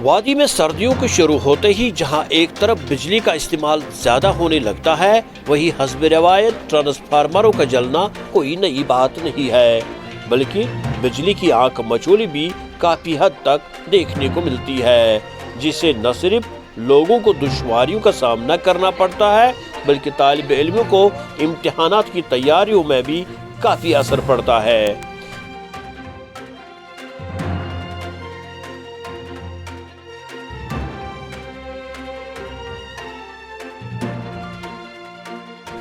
وادی میں سردیوں کے شروع ہوتے ہی جہاں ایک طرف بجلی کا استعمال زیادہ ہونے لگتا ہے، وہی حسب روایت ٹرانسفارمروں کا جلنا کوئی نئی بات نہیں ہے، بلکہ بجلی کی آنکھ مچولی بھی کافی حد تک دیکھنے کو ملتی ہے، جس سے نہ صرف لوگوں کو دشواریوں کا سامنا کرنا پڑتا ہے بلکہ طالب علموں کو امتحانات کی تیاریوں میں بھی کافی اثر پڑتا ہے۔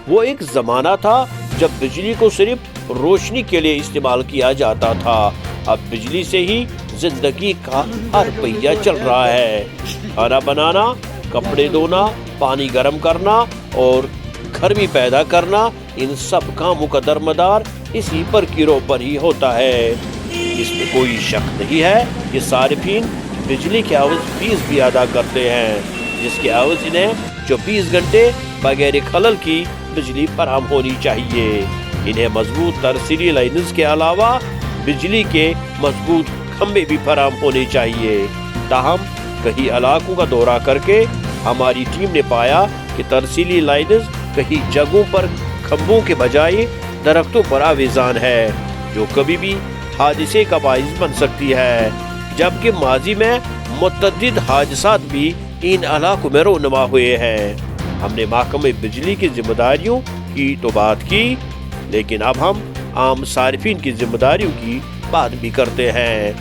وہ ایک زمانہ تھا جب بجلی کو صرف روشنی کے لیے استعمال کیا جاتا تھا، اب بجلی سے ہی زندگی کا ہر پہیہ چل رہا ہے۔ کھانا بنانا، کپڑے دھونا، پانی گرم کرنا اور گرمی پیدا کرنا، ان سب کاموں کا درمدار اسی پر گرو پر ہی ہوتا ہے۔ اس میں کوئی شک نہیں ہے کہ صارفین بجلی کے عوض فیس بھی ادا کرتے ہیں، جس کے عوض انہیں 24 گھنٹے بغیر خلل کی بجلی فراہم ہونی چاہیے۔ انہیں مضبوط ترسیلی لائنز کے علاوہ بجلی کے مضبوط کھمبے بھی فراہم ہونے چاہیے۔ تاہم کئی علاقوں کا دورہ کر کے ہماری ٹیم نے پایا کہ ترسیلی لائنز کئی جگہوں پر کھمبوں کے بجائے درختوں پر آویزان ہے، جو کبھی بھی حادثے کا باعث بن سکتی ہے، جبکہ ماضی میں متعدد حادثات بھی ان علاقوں میں رونما ہوئے ہیں۔ ہم نے محکمہ بجلی کی ذمہ داریوں کی تو بات کی، لیکن اب ہم عام صارفین کی ذمہ داریوں کی بات بھی کرتے ہیں،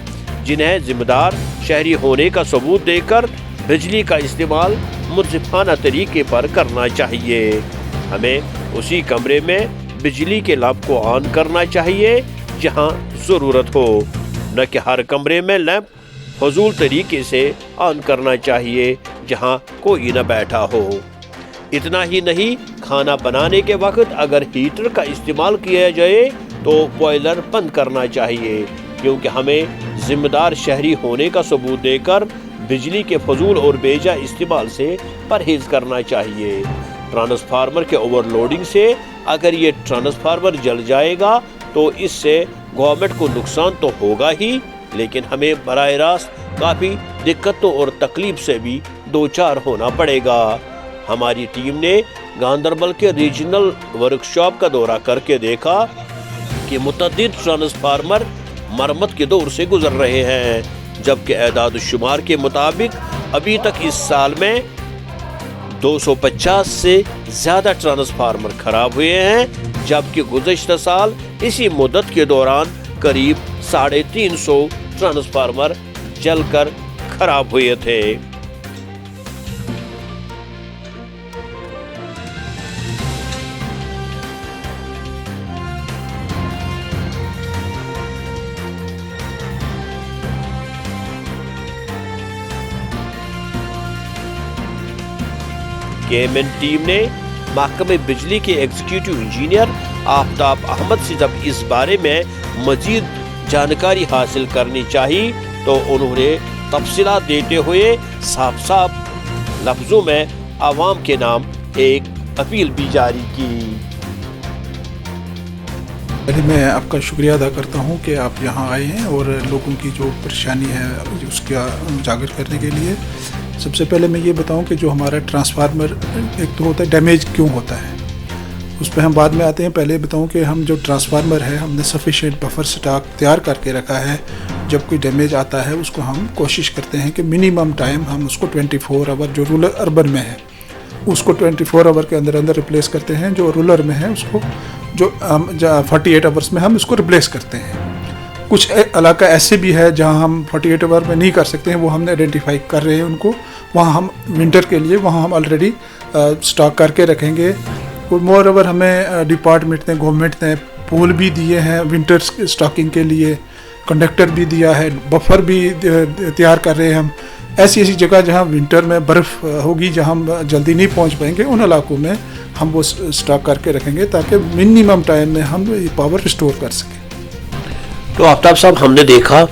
جنہیں ذمہ دار شہری ہونے کا ثبوت دے کر بجلی کا استعمال منصفانہ طریقے پر کرنا چاہیے۔ ہمیں اسی کمرے میں بجلی کے لیمپ کو آن کرنا چاہیے جہاں ضرورت ہو، نہ کہ ہر کمرے میں لیمپ فضول طریقے سے آن کرنا چاہیے جہاں کوئی نہ بیٹھا ہو۔ اتنا ہی نہیں، کھانا بنانے کے وقت اگر ہیٹر کا استعمال کیا جائے تو بوائلر بند کرنا چاہیے، کیونکہ ہمیں ذمہ دار شہری ہونے کا ثبوت دے کر بجلی کے فضول اور بے جا استعمال سے پرہیز کرنا چاہیے۔ ٹرانسفارمر کے اوور لوڈنگ سے اگر یہ ٹرانسفارمر جل جائے گا تو اس سے گورنمنٹ کو نقصان تو ہوگا ہی، لیکن ہمیں براہ راست کافی دقتوں اور تکلیف سے بھی دوچار ہونا پڑے گا۔ ہماری ٹیم نے گاندربل کے ریجنل ورکشاپ کا دورہ کر کے دیکھا کہ متعدد ٹرانسفارمر مرمت کے دور سے گزر رہے ہیں، جبکہ اعداد و شمار کے مطابق ابھی تک اس سال میں 250 سے زیادہ ٹرانسفارمر خراب ہوئے ہیں، جبکہ گزشتہ سال اسی مدت کے دوران قریب 350 ٹرانسفارمر جل کر خراب ہوئے تھے۔ KMN ٹیم نے محکمہ بجلی کے ایگزیکٹو انجینئر آفتاب احمد سے جب اس بارے میں مزید جانکاری حاصل کرنی چاہی تو انہوں نے تفصیلات دیتے ہوئے صاف لفظوں میں عوام کے نام ایک اپیل بھی جاری کی۔ پہلے میں آپ کا شکریہ ادا کرتا ہوں کہ آپ یہاں آئے ہیں اور لوگوں کی جو پریشانی ہے اس کا اجاگر کرنے کے لیے۔ سب سے پہلے میں یہ بتاؤں کہ جو ہمارا ٹرانسفارمر ایک تو ہوتا ہے ڈیمیج کیوں ہوتا ہے، اس پہ ہم بعد میں آتے ہیں۔ پہلے بتاؤں کہ ہم جو ٹرانسفارمر ہے ہم نے سفیشینٹ بفر سٹاک تیار کر کے رکھا ہے، جب کوئی ڈیمیج آتا ہے اس کو ہم کوشش کرتے ہیں کہ منیمم ٹائم ہم اس کو 24 آور جو رورل اربن میں ہے اس کو 24 آور کے اندر ریپلیس کرتے ہیں، جو رورل میں ہے اس کو جو 48 آورس میں ہم اس کو ریپلیس کرتے ہیں۔ کچھ علاقہ ایسے بھی ہے جہاں ہم 48 آور میں نہیں کر سکتے ہیں، وہ ہم نے آئیڈینٹیفائی کر رہے ہیں ان کو، وہاں ہم ونٹر کے لیے وہاں ہم آلریڈی سٹاک کر کے رکھیں گے۔ اور مور اوور ہمیں ڈپارٹمنٹ نے گورنمنٹ نے پول بھی دیے ہیں ونٹر سٹاکنگ کے لیے، کنڈکٹر بھی دیا ہے، بفر بھی تیار کر رہے ہیں ہم۔ ایسی جگہ جہاں ونٹر میں برف ہوگی، جہاں ہم جلدی نہیں پہنچ پائیں گے، ان علاقوں میں ہم وہ سٹاک کر کے رکھیں گے تاکہ منیمم ٹائم میں ہم پاور ریسٹور کر سکیں۔ تو آفتاب صاحب، ہم نے دیکھا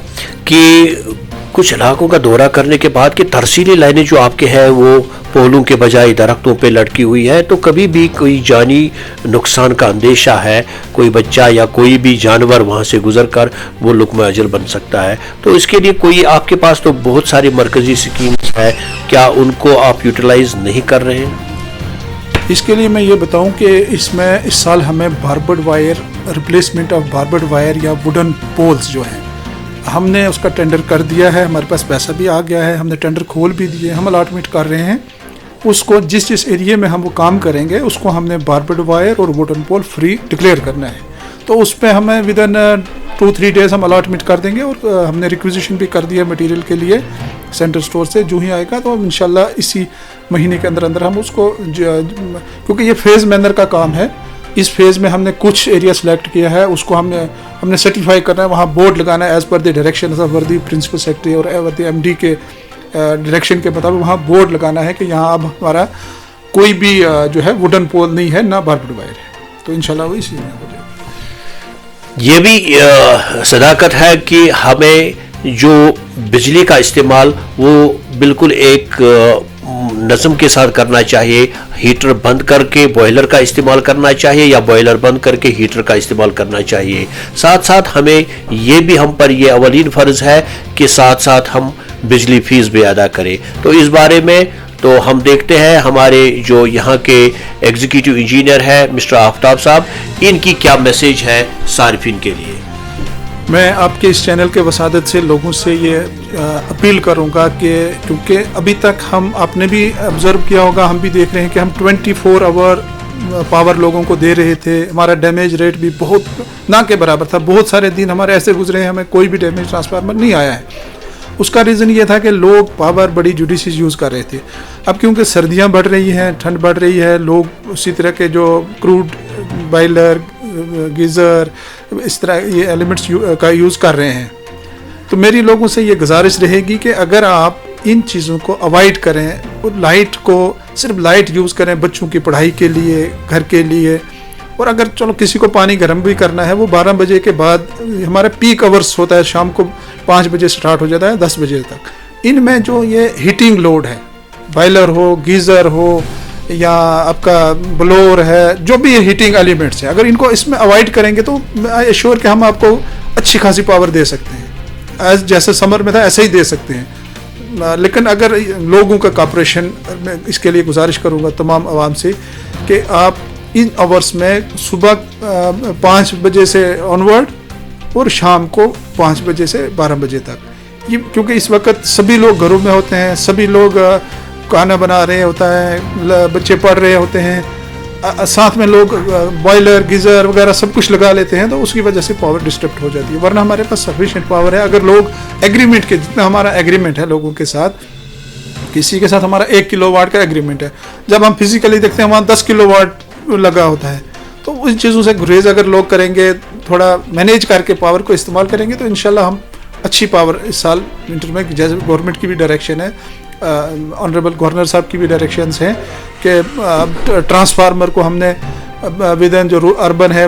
کہ कुछ इलाकों का दौरा करने के बाद कि तरसीली लाइनें जो आपके हैं वो पोलों के बजाय दरख्तों पे लटकी हुई है, तो कभी भी कोई जानी नुकसान का अंदेशा है, कोई बच्चा या कोई भी जानवर वहाँ से गुजर कर वो लुक़्मा अजल बन सकता है। तो इसके लिए कोई आपके पास तो बहुत सारी मरकज़ी स्कीम्स है, क्या उनको आप यूटिलाइज़ नहीं कर रहे हैं? इसके लिए मैं ये बताऊं कि इसमें इस साल हमें बारबर्ड वायर, रिप्लेसमेंट ऑफ बारबर्ड वायर या वुडन पोल्स जो हैं, हमने उसका टेंडर कर दिया है, हमारे पास पैसा भी आ गया है, हमने टेंडर खोल भी दिए, हम अलॉटमेंट कर रहे हैं। उसको जिस एरिया में हम वो काम करेंगे उसको हमने बारबर्ड वायर और वुडन पोल फ्री डिक्लेयर करना है। तो उस पर हमें विद इन 2-3 डेज़ हम अलॉटमेंट कर देंगे और हमने रिक्विजिशन भी कर दिया मटेरियल के लिए सेंट्रल स्टोर से। जो ही आएगा तो इंशाल्लाह इसी महीने के अंदर अंदर हम उसको, क्योंकि ये फेज़ मैनर का काम है, इस फेज़ में हमने कुछ एरिया सेलेक्ट किया है, उसको हमने सर्टिफाई करना है, वहाँ बोर्ड लगाना है as per the direction of the principal secretary और द MD के डायरेक्शन के मुताबिक वहाँ बोर्ड लगाना है कि यहाँ अब हमारा कोई भी जो है वुडन पोल नहीं है, ना बारबर्ड वायर है। तो इंशाल्लाह वो इसी में हो जाएगा। ये भी सदाकत है कि हमें जो बिजली का इस्तेमाल वो बिल्कुल एक नज़म के साथ करना चाहिए, हीटर बंद करके बॉयलर का इस्तेमाल करना चाहिए या बॉयलर बंद करके हीटर का इस्तेमाल करना चाहिए। साथ साथ हमें ये भी हम पर ये अवलीन फ़र्ज़ है कि साथ साथ हम बिजली फीस भी अदा करें। तो इस बारे में तो हम देखते हैं हमारे जो यहाँ के एग्जीक्यूटिव इंजीनियर है मिस्टर आफ्ताब साहब, इनकी क्या मैसेज है सारिफिन के लिए। मैं आपके इस चैनल के वसादत से लोगों से ये अपील करूँगा कि क्योंकि अभी तक हम, आपने भी ऑब्ज़र्व किया होगा, हम भी देख रहे हैं कि हम 24 आवर पावर लोगों को दे रहे थे, हमारा डैमेज रेट भी बहुत ना के बराबर था। बहुत सारे दिन हमारे ऐसे गुजरे हैं हमें कोई भी डैमेज ट्रांसफार्मर नहीं आया है। उसका रीज़न ये था कि लोग पावर बड़ी जुडिशियस यूज़ कर रहे थे। अब क्योंकि सर्दियाँ बढ़ रही हैं, ठंड बढ़ रही है, लोग उसी तरह के जो क्रूड बॉयलर, गीज़र, इस तरह ये एलिमेंट्स का यूज़ कर रहे हैं। तो मेरी लोगों से ये गुजारिश रहेगी कि अगर आप इन चीज़ों को अवॉइड करें और लाइट को सिर्फ लाइट यूज़ करें बच्चों की पढ़ाई के लिए, घर के लिए, और अगर चलो किसी को पानी गर्म भी करना है वो 12 बजे के बाद, हमारा पीक आवर्स होता है, शाम को 5 बजे स्टार्ट हो जाता है 10 बजे तक। इनमें जो ये हीटिंग लोड है, बॉयलर हो, गीज़र हो या आपका ब्लोअर है, जो भी ये हीटिंग एलिमेंट्स हैं, अगर इनको इसमें अवॉइड करेंगे तो आई एश्योर कि हम आपको अच्छी खासी पावर दे सकते हैं। जैसे समर में था ऐसे ही दे सकते हैं। लेकिन अगर लोगों का कॉपरेशन, मैं इसके लिए गुजारिश करूँगा तमाम आवाम से कि आप इन आवर्स में सुबह 5 बजे से ऑनवर्ड और शाम को 5 बजे से 12 बजे तक, ये क्योंकि इस वक्त सभी लोग घरों में होते हैं, सभी लोग खाना बना रहे होता है, बच्चे पढ़ रहे होते हैं, साथ में लोग बॉयलर, गीज़र वगैरह सब कुछ लगा लेते हैं, तो उसकी वजह से पावर डिस्टर्ब हो जाती है। वरना हमारे पास सफिशिएंट पावर है। अगर लोग एग्रीमेंट के, जितना हमारा एग्रीमेंट है लोगों के साथ, किसी के साथ हमारा 1 किलोवाट का एग्रीमेंट है, जब हम फिजिकली देखते हैं वहाँ 10 किलोवाट लगा होता है। तो उन चीज़ों से गुरेज अगर लोग करेंगे, थोड़ा मैनेज करके पावर को इस्तेमाल करेंगे, तो इंशाल्लाह हम अच्छी पावर इस साल विंटर में, जैसे गवर्नमेंट की भी डायरेक्शन है, ऑनरेबल गवर्नर साहब की भी डायरेक्शंस हैं कि ट्रांसफार्मर को हमने विद इन जो अर्बन है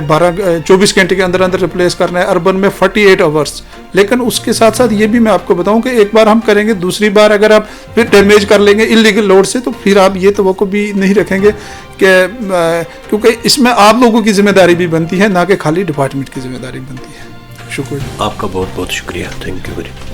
24 घंटे के अंदर अंदर रिप्लेस करना है, अर्बन में 48 आवर्स। लेकिन उसके साथ साथ ये भी मैं आपको बताऊं कि एक बार हम करेंगे, दूसरी बार अगर आप फिर डैमेज कर लेंगे इलीगल लोड से, तो फिर आप ये तवक्को भी नहीं रखेंगे कि, क्योंकि इसमें आप लोगों की जिम्मेदारी भी बनती है, ना कि खाली डिपार्टमेंट की जिम्मेदारी बनती है। शुक्रिया, आपका बहुत बहुत शुक्रिया, थैंक यू वेरी मच।